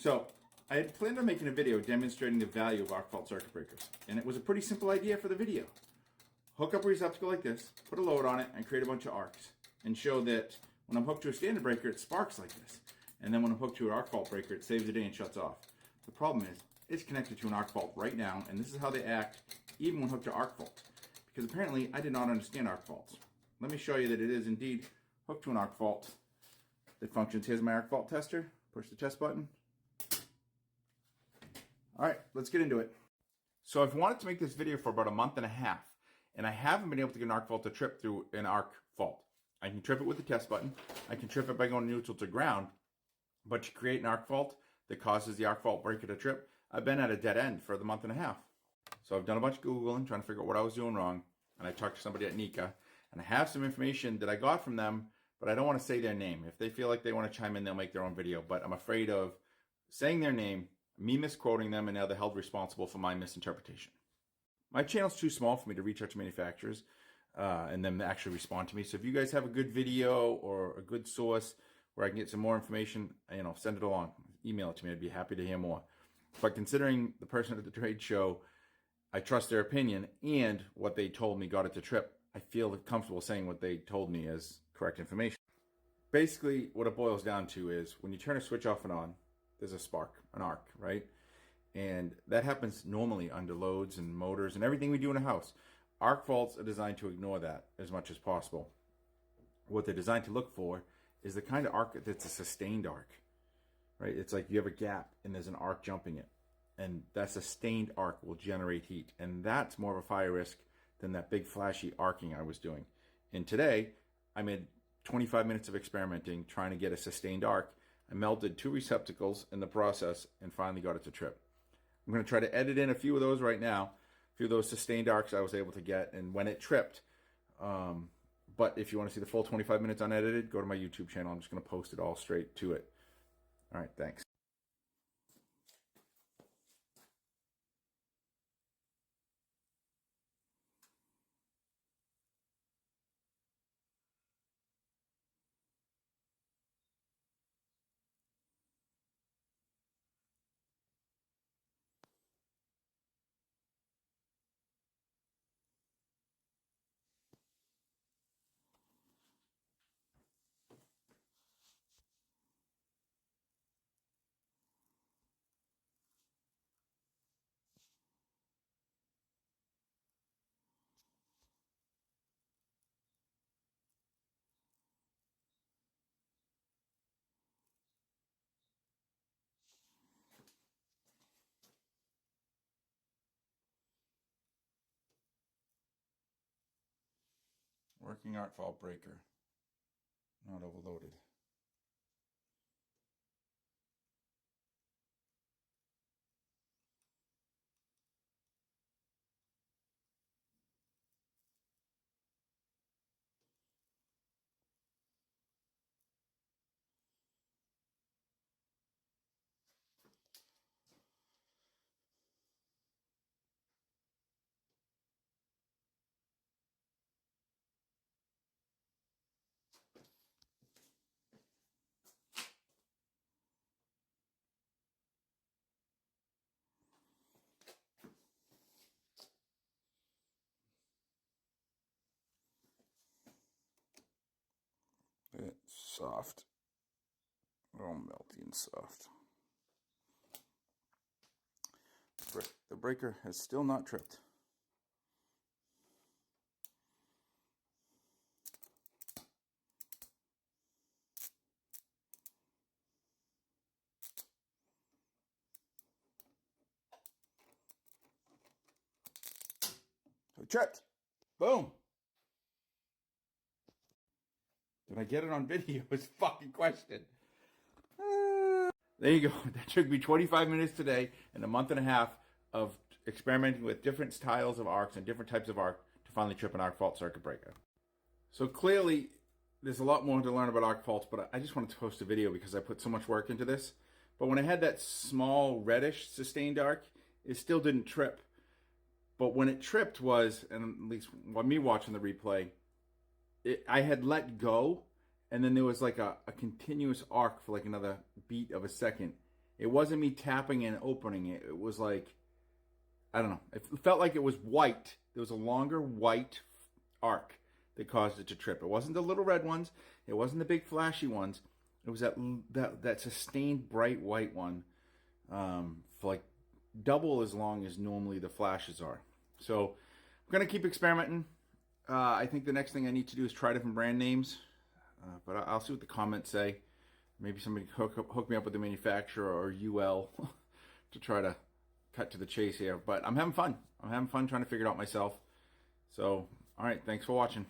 So I had planned on making a video demonstrating the value of arc fault circuit breakers, and it was a pretty simple idea for the video. Hook up a receptacle like this, put a load on it, and create a bunch of arcs, and show that when I'm hooked to a standard breaker, it sparks like this, and then when I'm hooked to an arc fault breaker, it saves the day and shuts off. The problem is, it's connected to an arc fault right now, and this is how they act even when hooked to arc fault, because apparently I did not understand arc faults. Let me show you that it is indeed hooked to an arc fault that functions. Here's my arc fault tester. Push the test button. All right, let's get into it. So I've wanted to make this video for about a month and a half, and I haven't been able to get an arc fault to trip through an arc fault. I can trip it with the test button. I can trip it by going neutral to ground, but to create an arc fault that causes the arc fault breaker to trip, I've been at a dead end for the month and a half. So I've done a bunch of Googling, trying to figure out what I was doing wrong, and I talked to somebody at Nika, and I have some information that I got from them, but I don't want to say their name. If they feel like they want to chime in, they'll make their own video, but I'm afraid of saying their name, me misquoting them, and now they're held responsible for my misinterpretation. My channel's too small for me to reach out to manufacturers and them to actually respond to me. So if you guys have a good video or a good source where I can get some more information, send it along. Email it to me. I'd be happy to hear more. But considering the person at the trade show, I trust their opinion, and what they told me got it to trip, I feel comfortable saying what they told me as correct information. Basically, what it boils down to is when you turn a switch off and on, there's a spark, an arc, right? And that happens normally under loads and motors and everything we do in a house. Arc faults are designed to ignore that as much as possible. What they're designed to look for is the kind of arc that's a sustained arc, right? It's like you have a gap and there's an arc jumping it. And that sustained arc will generate heat. And that's more of a fire risk than that big flashy arcing I was doing. And today, I made 25 minutes of experimenting trying to get a sustained arc. I melted 2 receptacles in the process and finally got it to trip. I'm going to try to edit in a few of those right now, a few of those sustained arcs I was able to get, and when it tripped. But if you want to see the full 25 minutes unedited, go to my YouTube channel. I'm just going to post it all straight to it. All right, thanks. Working arc fault breaker, not overloaded. It's soft, all melty and soft. The breaker has still not tripped. It tripped. Boom. Did I get it on video? Is the fucking question. There you go. That took me 25 minutes today and a month and a half of experimenting with different styles of arcs and different types of arc to finally trip an arc fault circuit breaker. So clearly, there's a lot more to learn about arc faults, but I just wanted to post a video because I put so much work into this. But when I had that small reddish sustained arc, it still didn't trip. But when it tripped was, and at least when me watching the replay, I had let go, and then there was like a continuous arc for like another beat of a second. It wasn't me tapping and opening it. It was like, I don't know. It felt like it was white. There was a longer white arc that caused it to trip. It wasn't the little red ones. It wasn't the big flashy ones. It was that sustained bright white one, for like double as long as normally the flashes are. So I'm gonna keep experimenting. I think the next thing I need to do is try different brand names, but I'll see what the comments say. Maybe somebody hook me up with the manufacturer or UL to try to cut to the chase here. But I'm having fun. I'm having fun trying to figure it out myself. So, all right, thanks for watching.